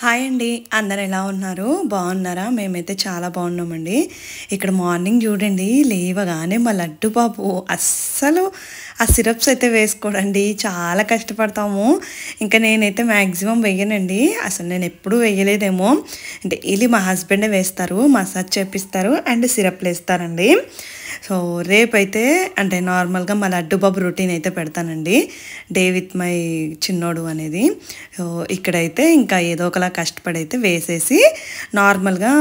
Hi అండి. అందరు ఎలా ఉన్నారు? బాగున్నారా? మేమైతే చాలా బాగున్నామండి. ఇక్కడ మార్నింగ్ చూడండి, లేవగానే మా లడ్డు బాబు అస్సలు ఆ సిరప్స్ అయితే వేసుకోడండి. చాలా కష్టపడతాము. ఇంకా నేనైతే మ్యాక్సిమం వెయ్యనండి. అసలు నేను ఎప్పుడూ వెయ్యలేదేమో. డైలీ మా హస్బెండే వేస్తారు, మసాజ్ చేపిస్తారు అండ్ సిరప్లు వేస్తారండి. సో రేపైతే అంటే నార్మల్గా మా లడ్డు బాబు రొటీన్ అయితే పెడతానండి, డే విత్ మై చిన్నోడు అనేది. సో ఇక్కడైతే ఇంకా ఏదో ఒకలా కష్టపడి అయితే వేసేసి నార్మల్గా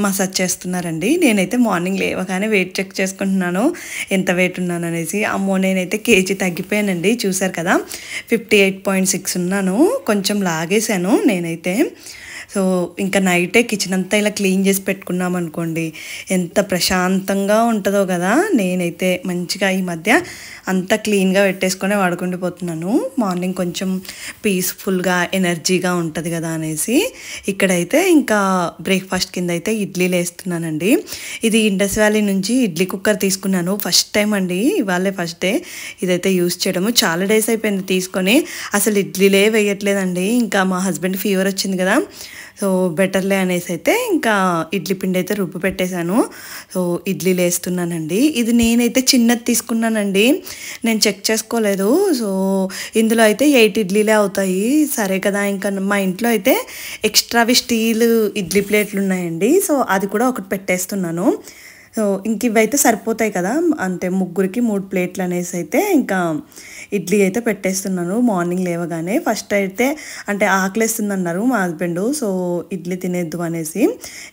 మసాజ్ చేస్తున్నారండి. నేనైతే మార్నింగ్ లేవగానే వెయిట్ చెక్ చేసుకుంటున్నాను, ఎంత వెయిట్ ఉన్నాను అనేసి. అమ్మో, నేనైతే కేజీ తగ్గిపోయానండి. చూసారు కదా, 58.6 ఉన్నాను. కొంచెం లాగేశాను నేనైతే. సో ఇంకా నైటే కిచెన్ అంతా ఇలా క్లీన్ చేసి పెట్టుకున్నాం అనుకోండి, ఎంత ప్రశాంతంగా ఉంటుందో కదా. నేనైతే మంచిగా ఈ మధ్య అంతా క్లీన్గా పెట్టేసుకొని వాడుకుండిపోతున్నాను. మార్నింగ్ కొంచెం పీస్ఫుల్గా ఎనర్జీగా ఉంటుంది కదా అనేసి. ఇక్కడైతే ఇంకా బ్రేక్ఫాస్ట్ కింద అయితే ఇడ్లీలు వేస్తున్నానండి. ఇది ఇండస్ వ్యాలీ నుంచి ఇడ్లీ కుక్కర్ తీసుకున్నాను. ఫస్ట్ టైం అండి, ఇవాళే ఫస్ట్ డే ఇదైతే యూస్ చేయడము. చాలా డేస్ అయిపోయింది తీసుకొని, అసలు ఇడ్లీలే వేయట్లేదండి. ఇంకా మా హస్బెండ్ ఫీవర్ వచ్చింది కదా, సో బెటర్లే అనేసి అయితే ఇంకా ఇడ్లీ పిండి అయితే రుబ్బు పెట్టేశాను. సో ఇడ్లీలు వేస్తున్నానండి. ఇది నేనైతే చిన్నది తీసుకున్నానండి, నేను చెక్ చేసుకోలేదు. సో ఇందులో అయితే 8 ఇడ్లీలే అవుతాయి. సరే కదా, ఇంకా మా ఇంట్లో అయితే ఎక్స్ట్రావి స్టీల్ ఇడ్లీ ప్లేట్లు ఉన్నాయండి. సో అది కూడా ఒకటి పెట్టేస్తున్నాను. సో ఇంక ఇవైతే సరిపోతాయి కదా, అంటే ముగ్గురికి 3 ప్లేట్లు అనేసి అయితే ఇంకా ఇడ్లీ అయితే పెట్టేస్తున్నాను. మార్నింగ్ లేవగానే ఫస్ట్ అయితే అంటే ఆకలేస్తుంది అన్నారు మా హస్బెండ్, సో ఇడ్లీ తినేద్దు అనేసి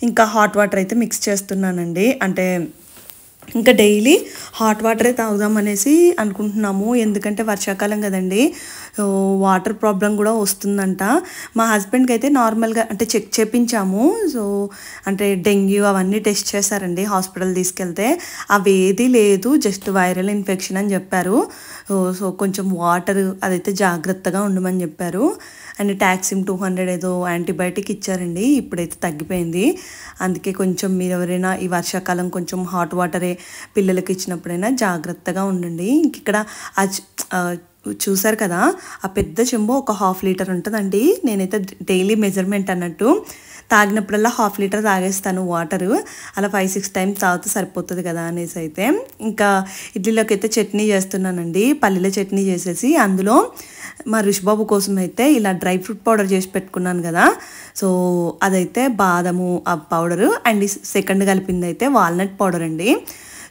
ఇంకా హాట్ వాటర్ అయితే మిక్స్ చేస్తున్నానండి. అంటే ఇంకా డైలీ హాట్ వాటరే తాగుదాం అనేసి అనుకుంటున్నాము, ఎందుకంటే వర్షాకాలం కదండి. సో వాటర్ ప్రాబ్లం కూడా వస్తుందంట. మా హస్బెండ్కి అయితే నార్మల్గా అంటే చెక్ చేపించాము. సో అంటే డెంగ్యూ అవన్నీ టెస్ట్ చేశారండి హాస్పిటల్ తీసుకెళ్తే, అవి ఏది లేదు, జస్ట్ వైరల్ ఇన్ఫెక్షన్ అని చెప్పారు. సో కొంచెం వాటర్ అదైతే జాగ్రత్తగా ఉండమని చెప్పారు. అండ్ టాక్సిమ్ 200 ఏదో యాంటీబయాటిక్ ఇచ్చారండి. ఇప్పుడైతే తగ్గిపోయింది. అందుకే కొంచెం మీరు ఎవరైనా ఈ వర్షాకాలం కొంచెం హాట్ వాటరే పిల్లలకి ఇచ్చినప్పుడైనా జాగ్రత్తగా ఉండండి. ఇంక ఇక్కడ చూసారు కదా, ఆ పెద్ద చెంబు ఒక 1/2 లీటర్ ఉంటుందండి. నేనైతే డైలీ మెజర్మెంట్ అన్నట్టు తాగినప్పుడల్లా 1/2 లీటర్ తాగేస్తాను వాటరు. అలా 5-6 టైమ్స్ తాగితే సరిపోతుంది కదా అనేసి అయితే ఇంకా ఇడ్లీలోకి అయితే చట్నీ చేస్తున్నానండి. పల్లీల చట్నీ చేసేసి అందులో మా రుషిబాబు కోసం అయితే ఇలా డ్రై ఫ్రూట్ పౌడర్ చేసి పెట్టుకున్నాను కదా, సో అదైతే బాదము ఆ పౌడరు అండ్ సెకండ్ కలిపింది అయితే వాల్నట్ పౌడర్ అండి.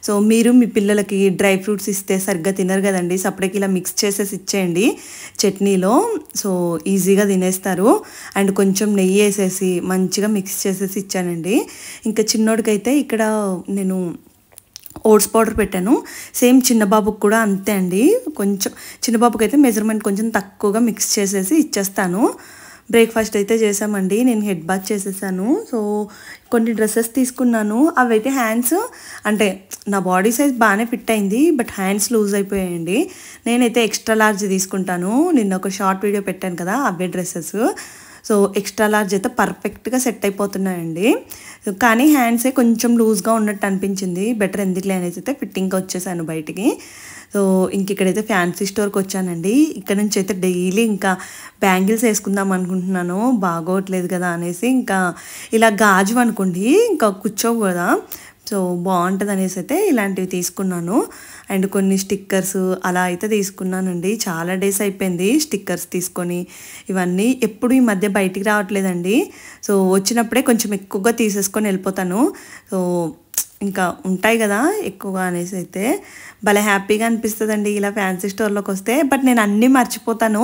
సో మీరు మీ పిల్లలకి డ్రై ఫ్రూట్స్ ఇస్తే సరిగ్గా తినరు కదండి, సపరేట్గా ఇలా మిక్స్ చేసేసి ఇచ్చేయండి చట్నీలో, సో ఈజీగా తినేస్తారు. అండ్ కొంచెం నెయ్యి వేసేసి మంచిగా మిక్స్ చేసేసి ఇచ్చానండి. ఇంకా చిన్నోడికైతే ఇక్కడ నేను ఓట్స్ పౌడర్ పెట్టాను. సేమ్ చిన్నబాబుకి కూడా అంతే అండి. కొంచెం చిన్నబాబుకి అయితే మెజర్మెంట్ కొంచెం తక్కువగా మిక్స్ చేసేసి ఇచ్చేస్తాను. బ్రేక్ఫాస్ట్ అయితే చేసామండి. నేను హెడ్ బాత్ చేసేసాను. సో కొన్ని డ్రెస్సెస్ తీసుకున్నాను, అవైతే హ్యాండ్స్ అంటే నా బాడీ సైజ్ బాగానే ఫిట్ అయింది, బట్ హ్యాండ్స్ లూజ్ అయిపోయాయండి. నేనైతే ఎక్స్ట్రా లార్జ్ తీసుకుంటాను. నిన్న ఒక షార్ట్ వీడియో పెట్టాను కదా, అవే డ్రెస్సెస్. సో ఎక్స్ట్రా లార్జ్ అయితే పర్ఫెక్ట్గా సెట్ అయిపోతున్నాయండి. కానీ హ్యాండ్సే కొంచెం లూజ్గా ఉన్నట్టు అనిపించింది. బెటర్ ఎందుకులే అనేసి అయితే ఫిట్టింగ్కి వచ్చేసాను బయటికి. సో ఇక్కడైతే ఫ్యాన్సీ స్టోర్కి వచ్చానండి. ఇక్కడ నుంచి అయితే డైలీ ఇంకా బ్యాంగిల్స్ వేసుకుందాం అనుకుంటున్నాను, బాగోట్లేదు కదా అనేసి. ఇంకా ఇలా గాజు అనుకోండి, ఇంకా కూర్చోవు కదా, సో బాగుంటుంది అనేసి అయితే ఇలాంటివి తీసుకున్నాను. అండ్ కొన్ని స్టిక్కర్స్ అలా అయితే తీసుకున్నానండి. చాలా డేస్ అయిపోయింది స్టిక్కర్స్ తీసుకొని. ఇవన్నీ ఎప్పుడు ఈ మధ్య బయటికి రావట్లేదండి. సో వచ్చినప్పుడే కొంచెం ఎక్కువగా తీసేసుకొని వెళ్ళిపోతాను. సో ఇంకా ఉంటాయి కదా ఎక్కువగా అనేసి అయితే భలే హ్యాపీగా అనిపిస్తుందండి ఇలా ఫ్యాన్సీ స్టోర్లోకి వస్తే. బట్ నేను అన్నీ మర్చిపోతాను.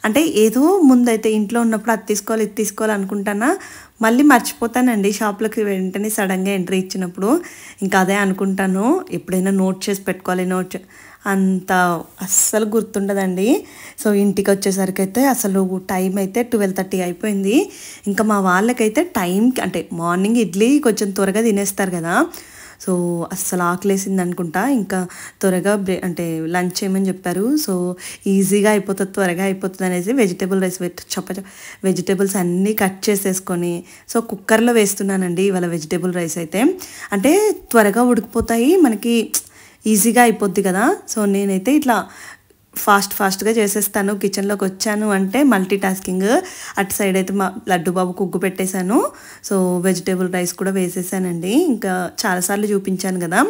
అంటే ఏదో ముందైతే ఇంట్లో ఉన్నప్పుడు అది తీసుకోవాలి ఇది తీసుకోవాలి అనుకుంటానా, మళ్ళీ మర్చిపోతానండి షాప్లోకి వెంటనే సడన్గా ఎంట్రీ ఇచ్చినప్పుడు. ఇంకా అదే అనుకుంటాను, ఎప్పుడైనా నోట్ చేసి పెట్టుకోవాలి, అంత అస్సలు గుర్తుండదండి. సో ఇంటికి వచ్చేసరికి అయితే అసలు టైం అయితే 12:30 అయిపోయింది. ఇంకా మా వాళ్ళకైతే టైంకి అంటే మార్నింగ్ ఇడ్లీ కొంచెం త్వరగా తినేస్తారు కదా, సో అస్సలు ఆకలేసింది అనుకుంటా. ఇంకా త్వరగా అంటే లంచ్ చేయమని చెప్పారు. సో ఈజీగా అయిపోతుంది, త్వరగా అయిపోతుంది అనేసి వెజిటేబుల్ రైస్ వెజిటేబుల్స్ అన్నీ కట్ చేసేసుకొని సో కుక్కర్లో వేస్తున్నానండి ఇవాళ వెజిటేబుల్ రైస్ అయితే. అంటే త్వరగా ఉడికిపోతాయి మనకి, ఈజీగా అయిపోద్ది కదా. సో నేనైతే ఇట్లా ఫాస్ట్గా చేసేస్తాను. కిచెన్లోకి వచ్చాను అంటే మల్టీ టాస్కింగ్. అటు సైడ్ అయితే మా లడ్డు బాబుకు ఉగ్గు పెట్టేశాను. సో వెజిటేబుల్ రైస్ కూడా వేసేసానండి. ఇంకా చాలాసార్లు చూపించాను కదా,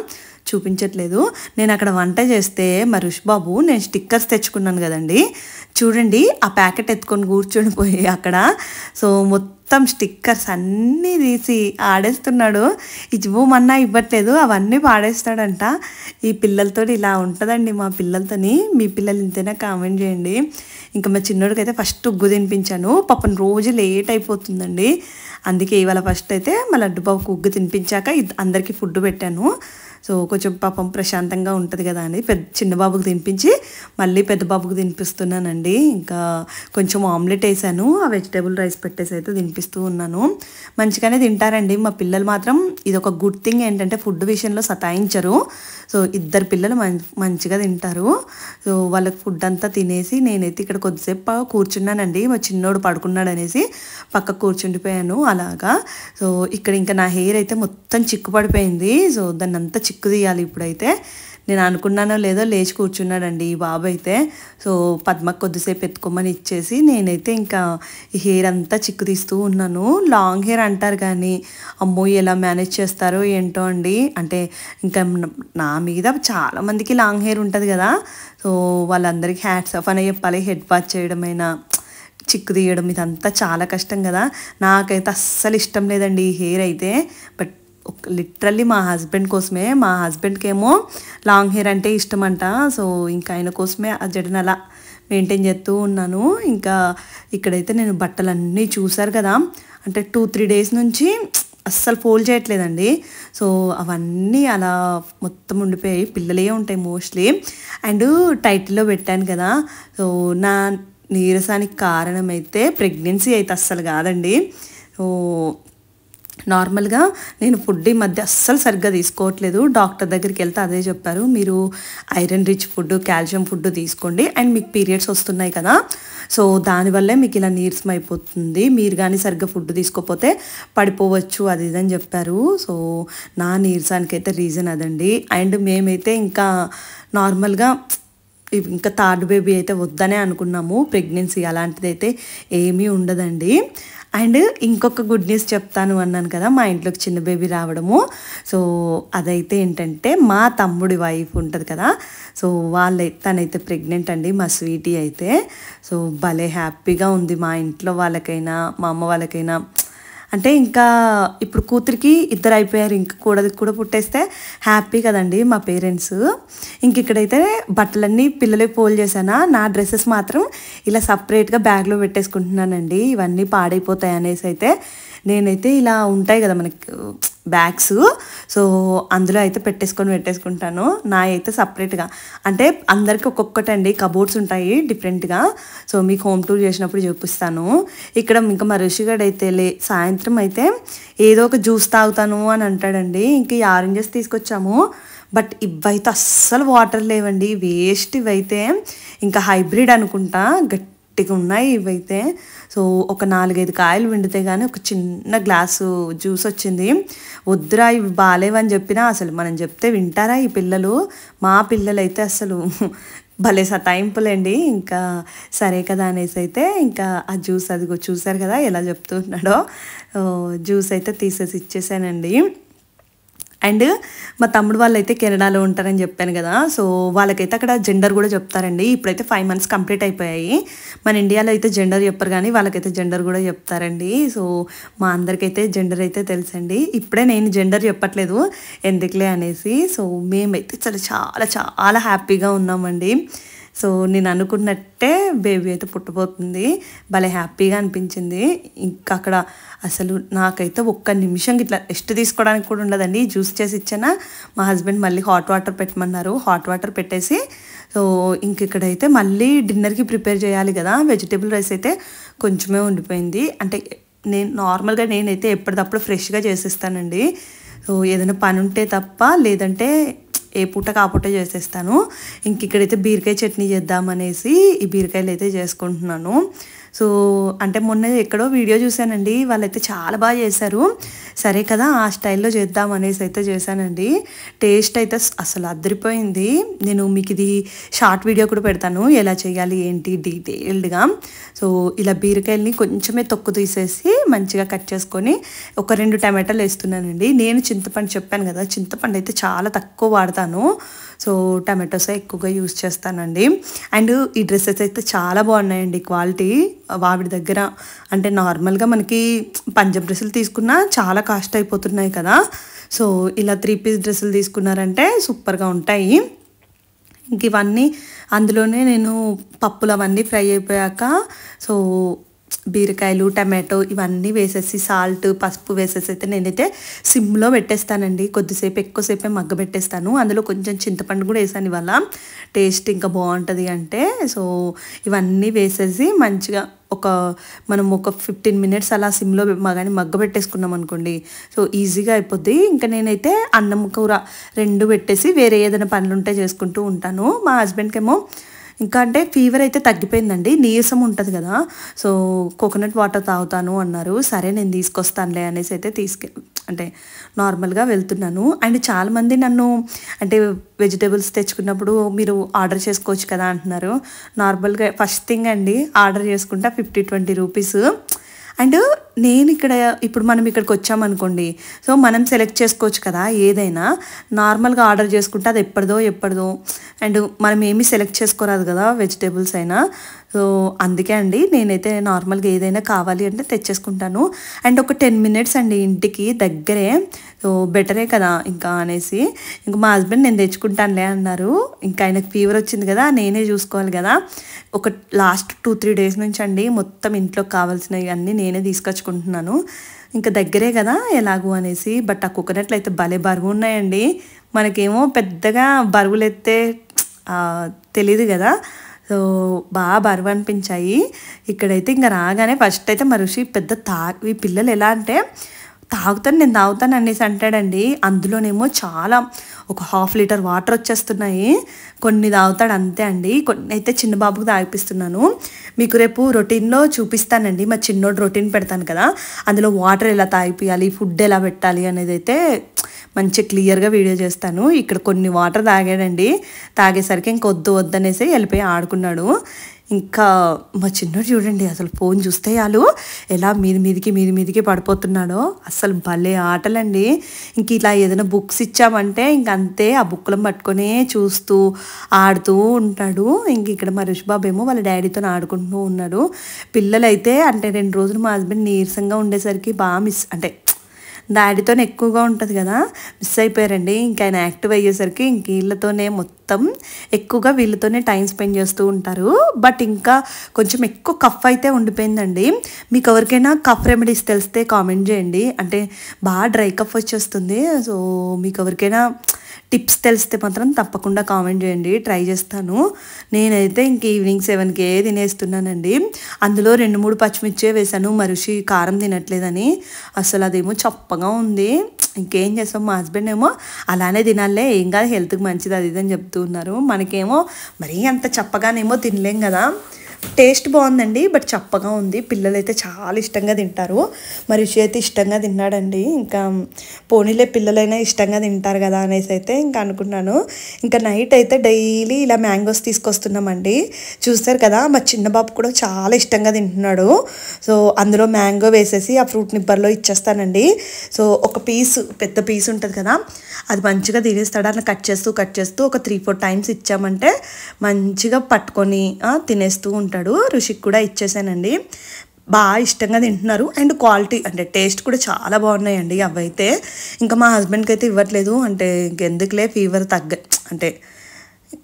చూపించట్లేదు. నేను అక్కడ వంట చేస్తే మా రుష్ బాబు, నేను స్టిక్కర్స్ తెచ్చుకున్నాను కదండి, చూడండి ఆ ప్యాకెట్ ఎత్తుకొని కూర్చొని పోయి అక్కడ సో మొత్తం స్టిక్కర్స్ అన్నీ తీసి ఆడేస్తున్నాడు. ఇవ్వమన్నా ఇవ్వట్లేదు, అవన్నీ పాడేస్తాడంట. ఈ పిల్లలతో ఇలా ఉంటుందండి మా పిల్లలతోని. మీ పిల్లలు ఇంతైనా కామెంట్ చేయండి. ఇంకా మా చిన్నోడికి అయితే ఫస్ట్ ఉగ్గు తినిపించాను. పాపం రోజు లేట్ అయిపోతుందండి, అందుకే ఇవాళ ఫస్ట్ అయితే మా లడ్డు బాబుకు ఉగ్గు తినిపించాక అందరికీ ఫుడ్ పెట్టాను. సో కొంచెం పాపం ప్రశాంతంగా ఉంటుంది కదా అని చిన్న బాబుకి తినిపించి మళ్ళీ పెద్ద బాబుకి తినిపిస్తున్నానండి. ఇంకా కొంచెం ఆమ్లెట్ వేసాను, ఆ వెజిటేబుల్ రైస్ పెట్టేసి అయితే తినిపిస్తూ ఉన్నాను. మంచిగానే తింటారండి మా పిల్లలు మాత్రం. ఇది ఒక గుడ్ థింగ్ ఏంటంటే ఫుడ్ విషయంలో సతాయించరు. సో ఇద్దరు పిల్లలు మంచిగా తింటారు. సో వాళ్ళకి ఫుడ్ అంతా తినేసి నేనైతే ఇక్కడ కొద్దిసేపు కూర్చున్నానండి. మా చిన్నోడు పడుకున్నాడు అనేసి పక్కకు కూర్చుండిపోయాను అలాగా. సో ఇక్కడ ఇంకా నా హెయిర్ అయితే మొత్తం చిక్కు పడిపోయింది. సో దాన్ని అంతా చిక్కు తీయాలి ఇప్పుడైతే. నేను అనుకున్నానో లేదో లేచి కూర్చున్నాడండి ఈ బాబు అయితే. సో పద్మకు కొద్దిసేపు ఎత్తుకోమని ఇచ్చేసి నేనైతే ఇంకా ఈ హెయిర్ అంతా చిక్కు తీస్తూ ఉన్నాను. లాంగ్ హెయిర్ అంటారు కానీ అమ్మో ఎలా మేనేజ్ చేస్తారో ఏంటో అండి. అంటే ఇంకా నా మీద చాలామందికి లాంగ్ హెయిర్ ఉంటుంది కదా, సో వాళ్ళందరికీ హ్యాట్స్ ఆఫ్ అనే చెప్పాలి. హెడ్ వాష్ చేయడమైనా చిక్కు తీయడం ఇదంతా చాలా కష్టం కదా. నాకైతే అస్సలు ఇష్టం లేదండి ఈ హెయిర్ అయితే. బట్ లిటరల్లీ మా హస్బెండ్ కోసమే, మా హస్బెండ్కి ఏమో లాంగ్ హెయిర్ అంటే ఇష్టం అంట. సో ఇంకా ఆయన కోసమే ఆ జడను అలా మెయింటైన్ చేస్తూ ఉన్నాను. ఇంకా ఇక్కడైతే నేను బట్టలన్నీ చూసారు కదా, అంటే 2-3 డేస్ నుంచి అస్సలు ఫోల్డ్ చేయట్లేదండి. సో అవన్నీ అలా మొత్తం ఉండిపోయాయి. పిల్లలే ఉంటాయి మోస్ట్లీ. అండ్ టైటిల్లో పెట్టాను కదా, సో నా నీరసానికి కారణం అయితే ప్రెగ్నెన్సీ అయితే అస్సలు కాదండి. సో నార్మల్గా నేను ఫుడ్ ఈ మధ్య అస్సలు సరిగ్గా తీసుకోవట్లేదు. డాక్టర్ దగ్గరికి వెళ్తే అదే చెప్పారు, మీరు iron rich food, calcium food తీసుకోండి. అండ్ మీకు పీరియడ్స్ వస్తున్నాయి కదా, సో దానివల్లే మీకు ఇలా నీరసం అయిపోతుంది. మీరు కానీ సరిగ్గా ఫుడ్ తీసుకోకపోతే పడిపోవచ్చు అది ఇదని చెప్పారు. సో నా నీరసానికి అయితే రీజన్ అదండి. అండ్ మేమైతే ఇంకా నార్మల్గా ఇంకా థర్డ్ బేబీ అయితే వద్దనే అనుకున్నాము. ప్రెగ్నెన్సీ అలాంటిది అయితే ఏమీ ఉండదండి. అండ్ ఇంకొక గుడ్ న్యూస్ చెప్తాను అన్నాను కదా, మా ఇంట్లోకి చిన్న బేబీ రావడము. సో అదైతే ఏంటంటే మా తమ్ముడి వైఫ్ ఉంటుంది కదా, సో తనైతే ప్రెగ్నెంట్ అండి, మా స్వీటీ అయితే. సో భలే హ్యాపీగా ఉంది మా ఇంట్లో వాళ్ళకైనా మా అమ్మ వాళ్ళకైనా. అంటే ఇంకా ఇప్పుడు కూతురికి 2 అయిపోయారు, ఇంకా కూడా పుట్టేస్తే హ్యాపీ కదండి మా పేరెంట్స్. ఇంక ఇక్కడైతే బట్టలన్నీ పిల్లలే పోల్ చేశానా, నా డ్రెస్సెస్ మాత్రం ఇలా సపరేట్గా బ్యాగ్లో పెట్టేసుకుంటున్నానండి. ఇవన్నీ పాడైపోతాయి అనేసి అయితే నేనైతే ఇలా ఉంటాయి కదా మనకి బ్యాగ్స్, సో అందులో అయితే పెట్టేసుకుంటాను. నా అయితే సపరేట్గా, అంటే అందరికీ ఒక్కొక్కటండి కబోర్డ్స్ ఉంటాయి డిఫరెంట్గా. సో మీకు హోమ్ టూర్ చేసినప్పుడు చూపిస్తాను. ఇక్కడ ఇంకా మా ఋషిగాడు అయితే సాయంత్రం అయితే ఏదో ఒక జ్యూస్ తాగుతాను అని అంటాడండి. ఇంక ఈ ఆరెంజెస్ తీసుకొచ్చాము, బట్ ఇవైతే అస్సలు వాటర్ లేవండి, వేస్ట్ ఇవైతే. ఇంకా హైబ్రిడ్ అనుకుంటా, గట్టిగా ఉన్నాయి ఇవైతే. సో ఒక 4-5 కాయలు విండితే కానీ ఒక చిన్న గ్లాసు జ్యూస్ వచ్చింది. వద్దురా ఇవి బాగాలేవని చెప్పినా అసలు మనం చెప్తే వింటారా ఈ పిల్లలు? మా పిల్లలు అయితే అసలు భలే సతాయింపులేండి. ఇంకా సరే కదా అనేసి అయితే ఇంకా ఆ జ్యూస్ అదిగో చూసారు కదా ఎలా చెప్తున్నాడో, జ్యూస్ అయితే తీసేసి ఇచ్చేసానండి. అండ్ మా తమ్ముడు వాళ్ళు అయితే కెనడాలో ఉంటారని చెప్పాను కదా, సో వాళ్ళకైతే అక్కడ జెండర్ కూడా చెప్తారండి. ఇప్పుడైతే 5 months కంప్లీట్ అయిపోయాయి. మన ఇండియాలో అయితే జెండర్ చెప్పరు కానీ వాళ్ళకైతే జెండర్ కూడా చెప్తారండి. సో మా అందరికైతే జెండర్ అయితే తెలుసండి. ఇప్పుడే నేను జెండర్ చెప్పట్లేదు ఎందుకులే అనేసి. సో మేమైతే చాలా చాలా హ్యాపీగా ఉన్నామండి. సో నేను అనుకున్నట్టే బేబీ అయితే పుట్టబోతుంది. భలే హ్యాపీగా అనిపించింది. ఇంకా అక్కడ అసలు నాకైతే ఒక్క నిమిషం ఇట్లా రెస్ట్ తీసుకోవడానికి కూడా ఉండదండి. జ్యూస్ చేసి ఇచ్చానా, మా హస్బెండ్ మళ్ళీ హాట్ వాటర్ పెట్టమన్నారు, హాట్ వాటర్ పెట్టేసి సో ఇంక ఇక్కడైతే మళ్ళీ డిన్నర్కి ప్రిపేర్ చేయాలి కదా. వెజిటేబుల్ రైస్ అయితే కొంచెమే ఉండిపోయింది. అంటే నార్మల్గా నేనైతే ఎప్పటికప్పుడు ఫ్రెష్గా చేసేస్తానండి. సో ఏదైనా పని ఉంటే తప్ప, లేదంటే ఏ పూట కాపూట చేసేస్తాను. ఇంక ఇక్కడైతే బీరకాయ చట్నీ చేద్దామనేసి ఈ బీరకాయలు అయితే చేసుకుంటున్నాను. సో అంటే మొన్న ఎక్కడో వీడియో చూశానండి, వాళ్ళైతే చాలా బాగా చేశారు. సరే కదా ఆ స్టైల్లో చేద్దాం అనేసి అయితే చేశానండి. టేస్ట్ అయితే అసలు అదిరిపోయింది. నేను మీకు ఇది షార్ట్ వీడియో కూడా పెడతాను, ఎలా చేయాలి ఏంటి డీటెయిల్డ్గా. సో ఇలా బీరకాయలని కొంచెమే తొక్కు తీసేసి మంచిగా కట్ చేసుకొని ఒక 2 టమాటాలు వేస్తున్నానండి. నేను చింతపండు చెప్పాను కదా, చింతపండు అయితే చాలా తక్కువ వాడతాను. సో టమాటోసే ఎక్కువగా యూజ్ చేస్తానండి. అండ్ ఈ డ్రెస్సెస్ అయితే చాలా బాగున్నాయండి క్వాలిటీ. వావిడి దగ్గర అంటే నార్మల్గా మనకి పంజాబ్ డ్రెస్సులు తీసుకున్నా చాలా కాస్ట్ అయిపోతున్నాయి కదా. సో ఇలా 3 పీస్ డ్రెస్సులు తీసుకున్నారంటే సూపర్గా ఉంటాయి. ఇంక ఇవన్నీ అందులోనే నేను పప్పులు అవన్నీ ఫ్రై అయిపోయాక సో బీరకాయలు టమాటో ఇవన్నీ వేసేసి సాల్ట్ పసుపు వేసేసి అయితే నేనైతే సిమ్లో పెట్టేస్తానండి. కొద్దిసేపు ఎక్కువసేపే మగ్గబెట్టేస్తాను. అందులో కొంచెం చింతపండు కూడా వేసాను ఇవాళ, టేస్ట్ ఇంకా బాగుంటుంది అంటే. సో ఇవన్నీ వేసేసి మంచిగా మనం ఒక 15 మినిట్స్ అలా సిమ్లో కానీ మగ్గబెట్టేసుకున్నాం అనుకోండి, సో ఈజీగా అయిపోద్ది. ఇంకా నేనైతే అన్నం కూర 2 పెట్టేసి వేరే ఏదైనా పనులు ఉంటే చేసుకుంటూ ఉంటాను. మా హస్బెండ్కి ఏమో ఇంకా అంటే ఫీవర్ అయితే తగ్గిపోయిందండి, నీరసం ఉంటుంది కదా. సో కోకోనట్ వాటర్ తాగుతాను అన్నారు. సరే నేను తీసుకొస్తానులే అనేసి అయితే అంటే నార్మల్గా వెళ్తున్నాను. అండ్ చాలామంది నన్ను అంటే వెజిటేబుల్స్ తెచ్చుకున్నప్పుడు మీరు ఆర్డర్ చేసుకోవచ్చు కదా అంటున్నారు. నార్మల్గా ఫస్ట్ థింగ్ అండి, ఆర్డర్ చేసుకుంటా 50-20 రూపీస్. అండ్ నేను ఇప్పుడు మనం ఇక్కడికి వచ్చామనుకోండి, సో మనం సెలెక్ట్ చేసుకోవచ్చు కదా ఏదైనా. నార్మల్గా ఆర్డర్ చేసుకుంటే అది ఎప్పటిదో అండ్ మనం ఏమీ సెలెక్ట్ చేసుకోరాదు కదా వెజిటేబుల్స్ అయినా. సో అందుకే అండి నేనైతే నార్మల్గా ఏదైనా కావాలి అంటే తెచ్చేసుకుంటాను. అండ్ ఒక 10 మినిట్స్ అండి ఇంటికి దగ్గరే, సో బెటరే కదా ఇంకా అనేసి. ఇంకా మా హస్బెండ్ నేను తెచ్చుకుంటానులే అన్నారు. ఇంకా ఆయనకు ఫీవర్ వచ్చింది కదా, నేనే చూసుకోవాలి కదా. ఒక లాస్ట్ 2-3 డేస్ నుంచి అండి మొత్తం ఇంట్లో కావాల్సినవి అన్నీ నేనే తీసుకొచ్చుకుంటున్నాను. ఇంకా దగ్గరే కదా ఎలాగూ అనేసి. బట్ ఆ కోకోనట్లు అయితే భలే బరువు ఉన్నాయండి. మనకేమో పెద్దగా బరువులు ఎత్తే తెలీదు కదా, సో బాగా బరువు అనిపించాయి. ఇక్కడైతే ఇంకా రాగానే ఫస్ట్ అయితే మా ఋషి ఈ పిల్లలు ఎలా అంటే నేను తాగుతాను అనేసి అంటాడండి. అందులోనేమో చాలా ఒక 1/2 లీటర్ వాటర్ వచ్చేస్తున్నాయి. కొన్ని తాగుతాడు అంతే అండి. కొన్ని అయితే చిన్న బాబుకి తాగిపిస్తున్నాను. మీకు రేపు రొటీన్లో చూపిస్తానండి, మా చిన్నోడు రొటీన్ పెడతాను కదా, అందులో వాటర్ ఎలా తాగిపియాలి, ఫుడ్ ఎలా పెట్టాలి అనేది అయితే మంచి క్లియర్గా వీడియో చేస్తాను. ఇక్కడ కొన్ని వాటర్ తాగాడండి, తాగేసరికి వద్దనేసి వెళ్ళిపోయి ఆడుకున్నాడు. ఇంకా మా చిన్నోడు చూడండి, అసలు ఫోన్ చూస్తే చాలు ఎలా మీదికి పడిపోతున్నాడో. అసలు భలే ఆటలండి. ఇంక ఇలా ఏదైనా బుక్స్ ఇచ్చామంటే ఇంక అంతే, ఆ బుక్లను పట్టుకొనే చూస్తూ ఆడుతూ ఉంటాడు. ఇంక ఇక్కడ మా ఋషిబాబు ఏమో వాళ్ళ డాడీతో ఆడుకుంటూ ఉన్నాడు. పిల్లలైతే అంటే 2 రోజులు మా హస్బెండ్ నీరసంగా ఉండేసరికి బాగా అంటే డాడీతో ఎక్కువగా ఉంటుంది కదా, మిస్ అయిపోయారండి. ఇంకా ఆయన యాక్టివ్ అయ్యేసరికి ఇంక వీళ్ళతోనే మొత్తం ఎక్కువగా వీళ్ళతోనే టైం స్పెండ్ చేస్తూ ఉంటారు. బట్ ఇంకా కొంచెం ఎక్కువ కఫ్ అయితే ఉండిపోయిందండి. మీకు ఎవరికైనా కఫ్ రెమెడీస్ తెలిస్తే కామెంట్ చేయండి. అంటే బాగా డ్రై కఫ్ వచ్చేస్తుంది. సో మీకు ఎవరికైనా టిప్స్ తెలిస్తే మాత్రం తప్పకుండా కామెంట్ చేయండి, ట్రై చేస్తాను. నేనైతే ఇంక ఈవినింగ్ 7కే తినేస్తున్నానండి. అందులో 2-3 పచ్చిమిర్చే వేసాను, మరుషి కారం తినట్లేదని. అసలు అదేమో చప్పగా ఉంది. ఇంకేం చేస్తాం, మా హస్బెండ్ ఏమో అలానే తినాలే, ఏం కాదు హెల్త్కి మంచిది అది ఇది అని చెప్తూ ఉన్నారు. మనకేమో మరీ అంత చప్పగానేమో తినలేం కదా. టేస్ట్ బాగుందండి, బట్ చప్పగా ఉంది. పిల్లలైతే చాలా ఇష్టంగా తింటారు. మరి రుచి అయితే ఇష్టంగా తిన్నాడండి. ఇంకా పోనీలే పిల్లలైనా ఇష్టంగా తింటారు కదా అనేసి అయితే ఇంకా అనుకున్నాను. ఇంకా నైట్ అయితే డైలీ ఇలా మ్యాంగోస్ తీసుకొస్తున్నామండి. చూస్తారు కదా, మా చిన్న బాబు కూడా చాలా ఇష్టంగా తింటున్నాడు. సో అందులో మ్యాంగో వేసేసి ఆ ఫ్రూట్ నిబ్బర్లో ఇచ్చేస్తానండి. సో ఒక పెద్ద పీస్ ఉంటుంది కదా, అది మంచిగా తినేస్తాడు. అలా కట్ చేస్తూ ఒక 3-4 టైమ్స్ ఇచ్చామంటే మంచిగా పట్టుకొని తినేస్తూ ఉంటాడు. ఋషికి కూడా ఇచ్చేసానండి. బాగా ఇష్టంగా తింటున్నారు. అండ్ క్వాలిటీ అంటే టేస్ట్ కూడా చాలా బాగున్నాయండి అవైతే. ఇంకా మా హస్బెండ్కి అయితే ఇవ్వట్లేదు, అంటే ఇంకెందుకులే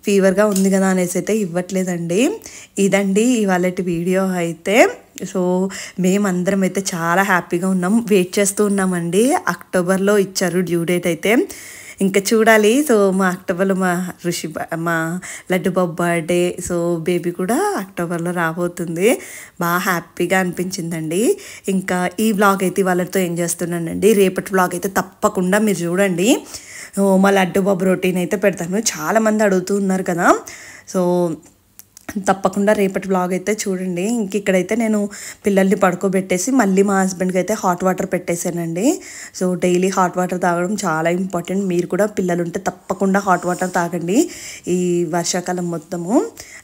ఫీవర్గా ఉంది కదా అనేసి అయితే ఇవ్వట్లేదండి. ఇదండి ఇవాళ వీడియో అయితే. సో మేమందరం అయితే చాలా హ్యాపీగా ఉన్నాం, వెయిట్ చేస్తూ ఉన్నామండి. అక్టోబర్లో ఇచ్చారు డ్యూ డేట్ అయితే. ఇంకా చూడాలి. సో మా అక్టోబర్లో మా లడ్డు బాబు బర్త్డే, సో బేబీ కూడా అక్టోబర్లో రాబోతుంది. బాగా హ్యాపీగా అనిపించిందండి. ఇంకా ఈ వ్లాగ్ అయితే వాళ్ళతో ఏం చేస్తున్నానండి. రేపటి వ్లాగ్ అయితే తప్పకుండా మీరు చూడండి. మా లడ్డు బాబు రొటీన్ అయితే పెడతాను. చాలామంది అడుగుతూ ఉన్నారు కదా. సో తప్పకుండా రేపటి వ్లాగ్ అయితే చూడండి. ఇంక ఇక్కడైతే నేను పిల్లల్ని పడుకోబెట్టేసి మళ్ళీ మా హస్బెండ్కి అయితే హాట్ వాటర్ పెట్టేశానండి. సో డైలీ హాట్ వాటర్ తాగడం చాలా ఇంపార్టెంట్. మీరు కూడా పిల్లలు ఉంటే తప్పకుండా హాట్ వాటర్ తాగండి ఈ వర్షాకాలం మొత్తము.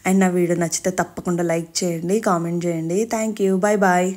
అండ్ నా వీడియో నచ్చితే తప్పకుండా లైక్ చేయండి, కామెంట్ చేయండి. Thank you. Bye bye.